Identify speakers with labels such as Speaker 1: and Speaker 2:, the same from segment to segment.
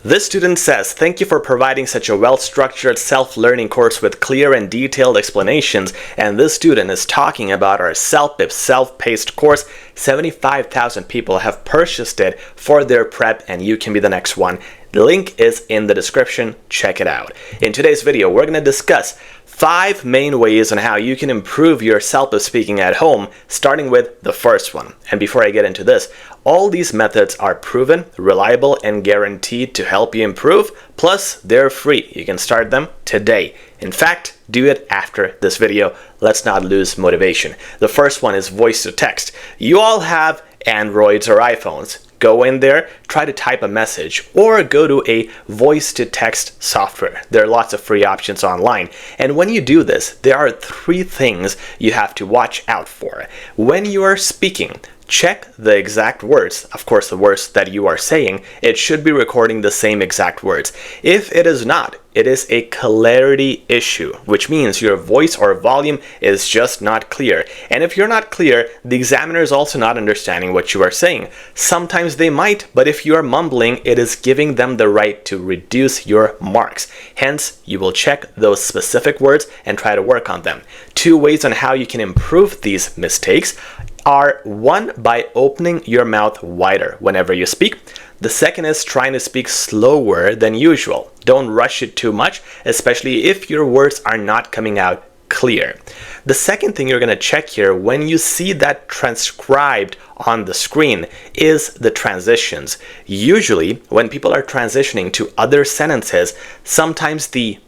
Speaker 1: This student says, "Thank you for providing such a well-structured self-learning course with clear and detailed explanations." And this student is talking about our CELPIP self-paced course. 75,000 people have purchased it for their prep, and you can be the next one. The link is in the description. Check it out. In today's video, we're going to discuss 5 main ways on how you can improve your CELPIP speaking at home, starting with the first one. And before I get into this, all these methods are proven, reliable, and guaranteed to help you improve. Plus, they're free. You can start them today. In fact, do it after this video. Let's not lose motivation. The first one is voice to text. You all have Androids or iPhones. Go in there, try to type a message, or go to a voice-to-text software. There are lots of free options online. And when you do this, there are 3 things you have to watch out for. When you are speaking, check the exact words. Of course, the words that you are saying, it should be recording the same exact words. If it is not, it is a clarity issue, which means your voice or volume is just not clear. And if you're not clear, the examiner is also not understanding what you are saying. Sometimes they might, but if you are mumbling, it is giving them the right to reduce your marks. Hence, you will check those specific words and try to work on them. 2 ways on how you can improve these mistakes are: 1, by opening your mouth wider whenever you speak. The second is trying to speak slower than usual. Don't rush it too much, especially if your words are not coming out clear. The second thing you're going to check here when you see that transcribed on the screen is the transitions. Usually, when people are transitioning to other sentences, sometimes the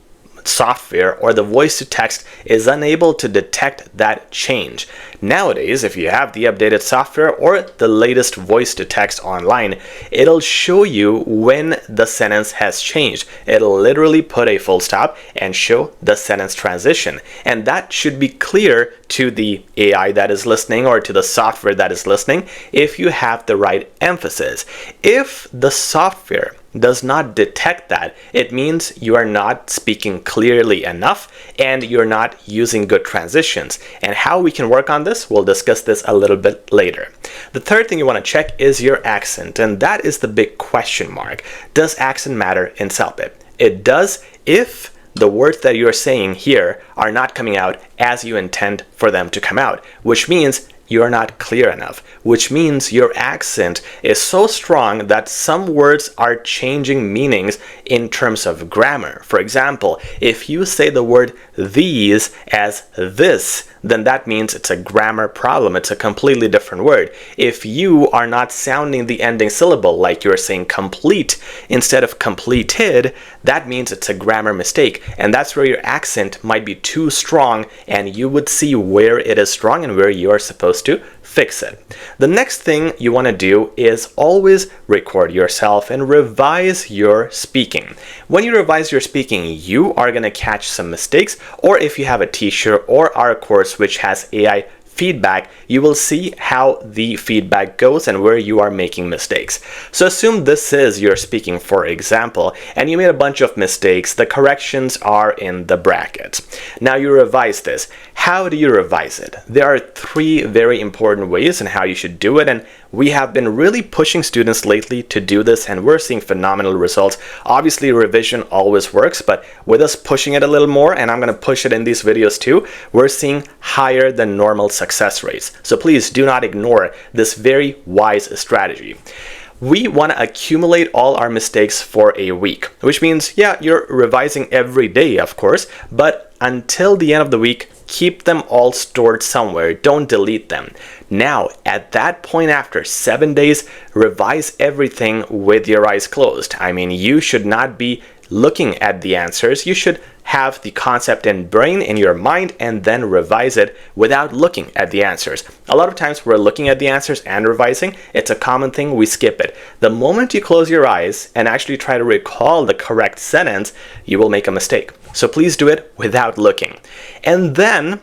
Speaker 1: software or the voice to text is unable to detect that change. Nowadays, if you have the updated software or the latest voice to text online, it'll show you when the sentence has changed. It'll literally put a full stop and show the sentence transition. And that should be clear to the AI that is listening or to the software that is listening if you have the right emphasis. If the software does not detect that, it means you are not speaking clearly enough and you're not using good transitions. And how we can work on this, we'll discuss this a little bit later. The third thing you want to check is your accent, and that is the big question mark. Does accent matter in CELPIP? It does if the words that you're saying here are not coming out as you intend for them to come out, which means you're not clear enough, which means your accent is so strong that some words are changing meanings in terms of grammar. For example, if you say the word these as this, then that means it's a grammar problem. It's a completely different word. If you are not sounding the ending syllable, like you're saying complete instead of completed, that means it's a grammar mistake. And that's where your accent might be too strong, and you would see where it is strong and where you are supposed to fix it. The next thing you want to do is always record yourself and revise your speaking. When you revise your speaking, you are going to catch some mistakes, or if you have a t-shirt or our course which has AI feedback, you will see how the feedback goes and where you are making mistakes. So assume this is your speaking, for example, and you made a bunch of mistakes. The corrections are in the brackets. Now you revise this. How do you revise it? There are 3 very important ways in how you should do it, and we have been really pushing students lately to do this, and we're seeing phenomenal results. Obviously, revision always works, but with us pushing it a little more, and I'm going to push it in these videos too, we're seeing higher than normal success rates. So please do not ignore this very wise strategy. We want to accumulate all our mistakes for a week, which means, yeah, you're revising every day, of course, but until the end of the week, keep them all stored somewhere. Don't delete them. Now, at that point, after 7 days, revise everything with your eyes closed. I mean, you should not be looking at the answers. You should have the concept in brain, in your mind, and then revise it without looking at the answers. A lot of times we're looking at the answers and revising. It's a common thing. We skip it. The moment you close your eyes and actually try to recall the correct sentence, you will make a mistake. So please do it without looking. And then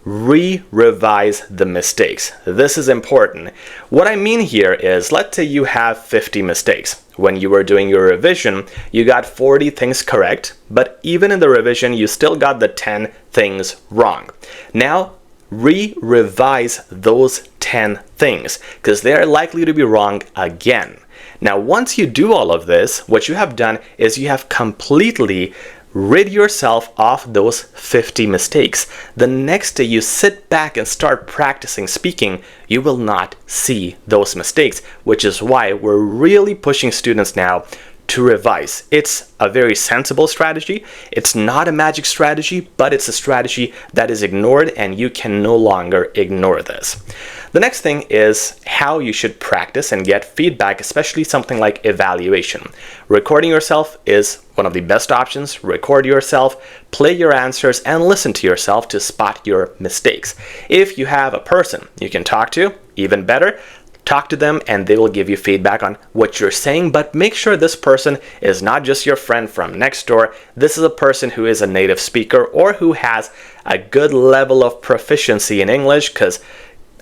Speaker 1: re-revise the mistakes. This is important. What I mean here is, let's say you have 50 mistakes. When you were doing your revision, you got 40 things correct, but even in the revision, you still got the 10 things wrong. Now, re-revise those 10 things because they are likely to be wrong again. Now, once you do all of this, what you have done is you have completely rid yourself of those 50 mistakes. The next day you sit back and start practicing speaking, you will not see those mistakes, which is why we're really pushing students now to revise. It's a very sensible strategy. It's not a magic strategy, but it's a strategy that is ignored, and you can no longer ignore this. The next thing is how you should practice and get feedback, especially something like evaluation. Recording yourself is one of the best options. Record yourself, play your answers, and listen to yourself to spot your mistakes. If you have a person you can talk to, even better. Talk to them and they will give you feedback on what you're saying, but make sure this person is not just your friend from next door. This is a person who is a native speaker or who has a good level of proficiency in English, because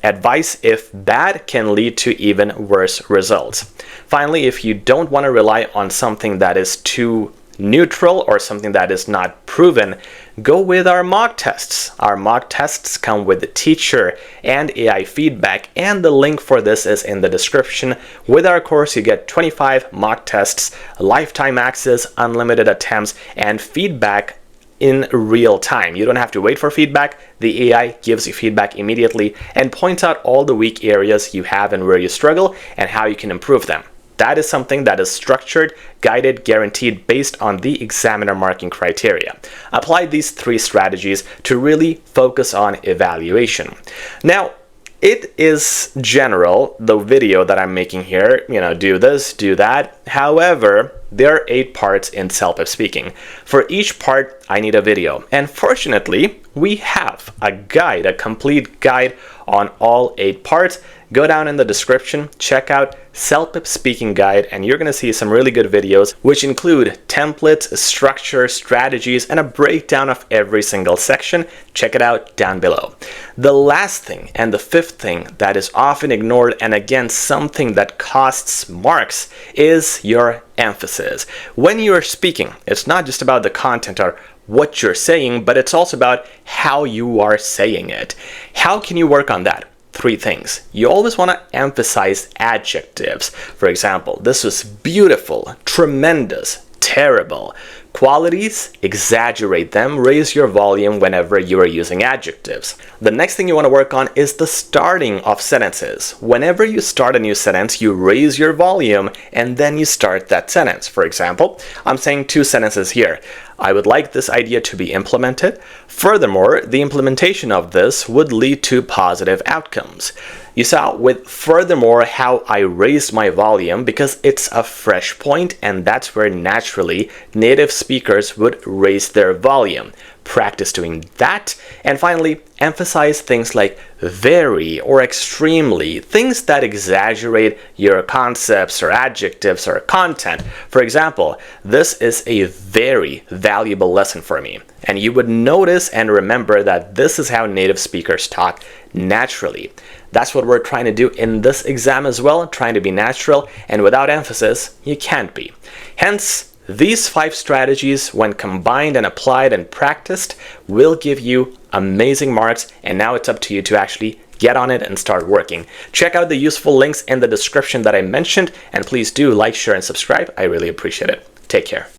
Speaker 1: advice, if bad, can lead to even worse results. Finally, if you don't want to rely on something that is too neutral or something that is not proven, go with our mock tests. Our mock tests come with the teacher and AI feedback, and the link for this is in the description. With our course, you get 25 mock tests, lifetime access, unlimited attempts, and feedback in real time. You don't have to wait for feedback. The AI gives you feedback immediately and points out all the weak areas you have and where you struggle and how you can improve them. That is something that is structured, guided, guaranteed based on the examiner marking criteria. Apply these 3 strategies to really focus on evaluation. Now, it is general, the video that I'm making here, do this, do that. However, there are 8 parts in CELPIP Speaking. For each part, I need a video. And fortunately, we have a guide, a complete guide on all 8 parts. Go down in the description, check out CELPIP Speaking Guide, and you're going to see some really good videos which include templates, structure, strategies, and a breakdown of every single section. Check it out down below. The last thing and the 5th thing that is often ignored, and again something that costs marks, is your emphasis. When you're speaking, it's not just about the content or what you're saying, but it's also about how you are saying it. How can you work on that? 3 things. You always want to emphasize adjectives. For example, this was beautiful, tremendous, terrible. Qualities, exaggerate them, raise your volume whenever you are using adjectives. The next thing you want to work on is the starting of sentences. Whenever you start a new sentence, you raise your volume and then you start that sentence. For example, I'm saying 2 sentences here. I would like this idea to be implemented. Furthermore, the implementation of this would lead to positive outcomes. You saw with furthermore how I raised my volume because it's a fresh point, and that's where naturally native speakers would raise their volume. Practice doing that. And finally, emphasize things like very or extremely, things that exaggerate your concepts or adjectives or content. For example, this is a very valuable lesson for me. And you would notice and remember that this is how native speakers talk naturally. That's what we're trying to do in this exam as well, trying to be natural, and without emphasis, you can't be. Hence, these 5 strategies, when combined and applied and practiced, will give you amazing marks, and now it's up to you to actually get on it and start working. Check out the useful links in the description that I mentioned, and please do like, share, and subscribe. I really appreciate it. Take care.